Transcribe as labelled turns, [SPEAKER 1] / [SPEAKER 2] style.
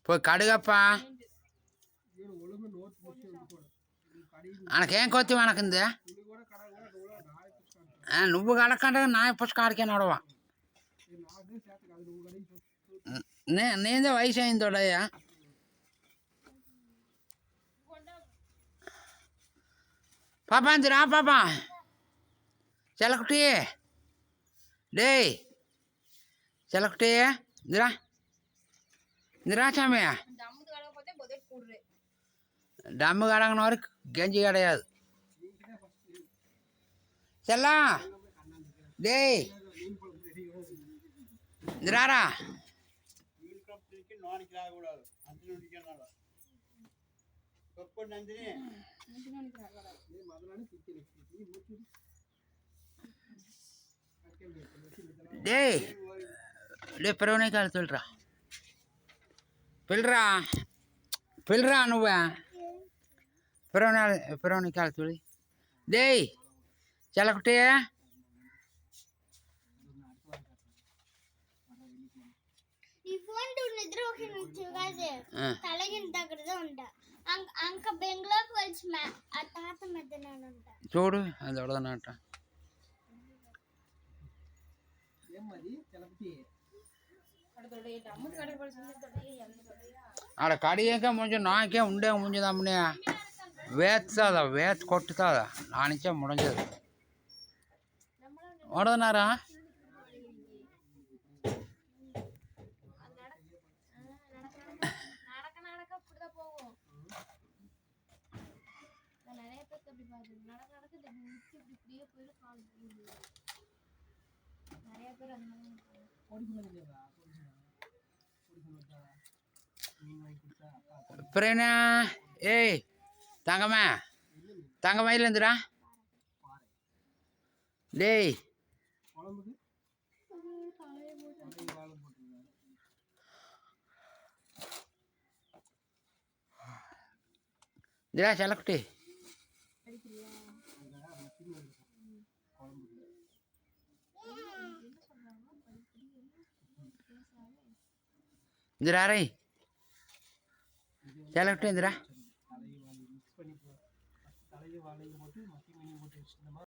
[SPEAKER 1] போய் కడుగప్పా మనకేం కొత్త మనకుంది నువ్వు కడకంటే నా పుష్క కాడికే నడవా నేనే వయసు అయింది తోడయ్యా పాపా అందిరా పాపా చెలకుటి డే చెలకుటి ఇందిరా ఇందిరా చామే డమ్ము కడగన వరకు గంజి కడగదు చెల్లా డే ఇందిరారా డే డే పెరవనీకాయలు తొలిరా పిల్లరా పిల్లరా నువ్వే పెరవనీకాయలు తొలి డే చెలకుటి చూడు అది ఎవడదన్నట్ట ఆడ కడిగాక ముందు నాకే ఉండే ముంచుదమ్మనే వేస్తుందా వేత కొట్టుతుందా నా నుంచే ముడంజదు ఓడదన్నారా பிரேனா ஏய் தங்கம்மா தங்கம்மா இல்லைந்துடா டேய் இதுடா செல்லக்குட்டி இதுடா ரே செல்லக்குட்டி இதுடா